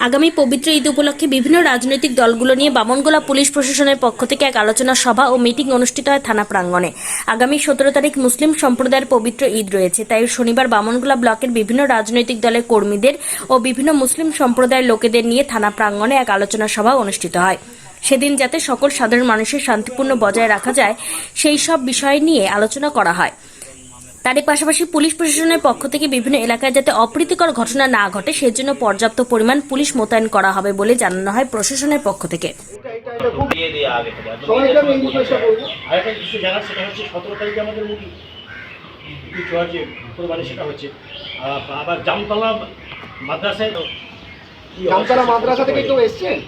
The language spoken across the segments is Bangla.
আগামী পবিত্র ঈদ উপলক্ষে বিভিন্ন রাজনৈতিক দলগুলো নিয়ে বামনগোলা পুলিশ প্রশাসনের পক্ষ থেকে এক আলোচনা সভা ও মিটিং অনুষ্ঠিত হয় থানা প্রাঙ্গণে। আগামী 17 তারিখ মুসলিম সম্প্রদায়ের পবিত্র ঈদ রয়েছে, তাই শনিবার বামনগোলা ব্লকের বিভিন্ন রাজনৈতিক দলের কর্মীদের ও বিভিন্ন মুসলিম সম্প্রদায়ের লোকেদের নিয়ে থানা প্রাঙ্গণে এক আলোচনা সভা অনুষ্ঠিত হয়। সেদিন যাতে সকল সাধারণ মানুষের শান্তিপূর্ণ বজায় রাখা যায় সেই সব বিষয় নিয়ে আলোচনা করা হয়। তারই পাশাপাশি পুলিশ প্রশাসনের পক্ষ থেকে বিভিন্ন এলাকায় যাতে অপ্রীতিকর ঘটনা না ঘটে সেজন্য পর্যাপ্ত পরিমাণ পুলিশ মোতায়েন করা হবে বলে জানানো হয় প্রশাসনের পক্ষ থেকে। আরেকটা কিছু জানার সেটা হচ্ছে 17 তারিখে আমাদের সেটা হচ্ছে আবার জামতলা মাদ্রাসায় থেকে কেউ এসছেন?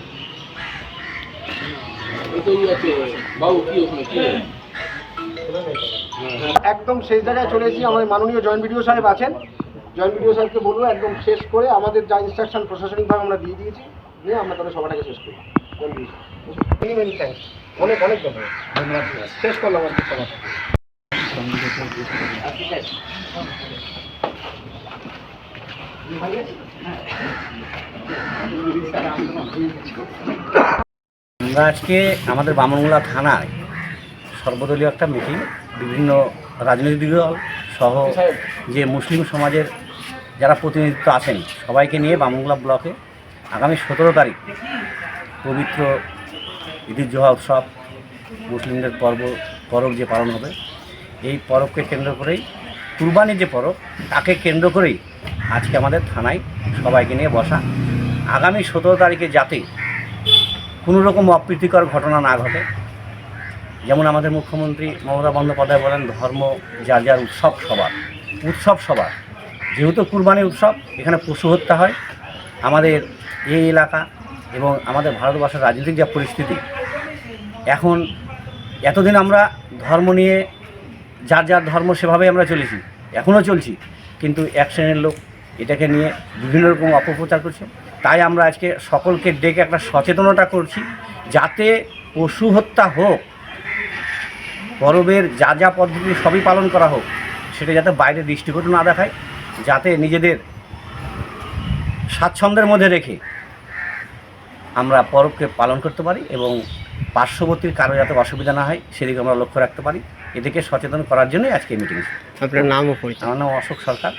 একদম শেষ জায়গায় চলে এসেছি। আমাদের মাননীয় জয়েন্ট বিডিও সাহেব আছেন, জয়েন্ট বিডিও সাহেবকে বলবো একদম শেষ করে আমাদের যা ইনস্ট্রাকশন প্রশাসনিকভাবে আমরা দিয়ে দিয়েছি, দিয়ে আমরা তাহলে সবাটাকে শেষ করি। মেনি মেনি থ্যাঙ্কস, অনেক অনেক ধন্যবাদ। শেষ করলাম আজকে সবাটা। আমরা আজকে আমাদের বামনগোলা থানায় সর্বদলীয় একটা মিটিং, বিভিন্ন রাজনৈতিক দল সহ যে মুসলিম সমাজের যারা প্রতিনিধিত্ব আছেন সবাইকে নিয়ে বামনগোলা ব্লকে আগামী 17 তারিখ পবিত্র ঈদুল জোহা উৎসব, মুসলিমদের পরব যে পালন হবে, এই পরবকে কেন্দ্র করেই কুরবানির যে পরব তাকে কেন্দ্র করেই আজকে আমাদের থানায় সবাইকে নিয়ে বসা। আগামী 17 তারিখে যাতে কোনো রকম অপ্রীতিকর ঘটনা না ঘটে, যেমন আমাদের মুখ্যমন্ত্রী মমতা বন্দ্যোপাধ্যায় বলেন ধর্ম যার যার উৎসব সবার, যেহেতু কুরবানি উৎসব, এখানে পশু হত্যা হয়। আমাদের এই এলাকা এবং আমাদের ভারতবর্ষের রাজনৈতিক যা পরিস্থিতি এখন, এতদিন আমরা ধর্ম নিয়ে যার যার ধর্ম সেভাবেই আমরা চলেছি, এখনও চলছি, কিন্তু এক শ্রেণীর লোক এটাকে নিয়ে বিভিন্ন রকম অপপ্রচার করছে। তাই আমরা আজকে সকলকে ডেকে একটা সচেতনতা করছি, যাতে পশু হত্যা হোক, পরবের যা যা পদ্ধতি সবই পালন করা হোক, সেটা যাতে বাইরে দৃষ্টিকটু না দেখায়, যাতে নিজেদের স্বাচ্ছন্দ্যের মধ্যে রেখে আমরা পরবকে পালন করতে পারি এবং পার্শ্ববর্তীর কারো যাতে অসুবিধা না হয় সেদিকে আমরা লক্ষ্য রাখতে পারি। এদিকে সচেতন করার জন্যই আজকে মিটিং। আপনার নাম ও পরিচয়? আমার নাম অশোক সরকার।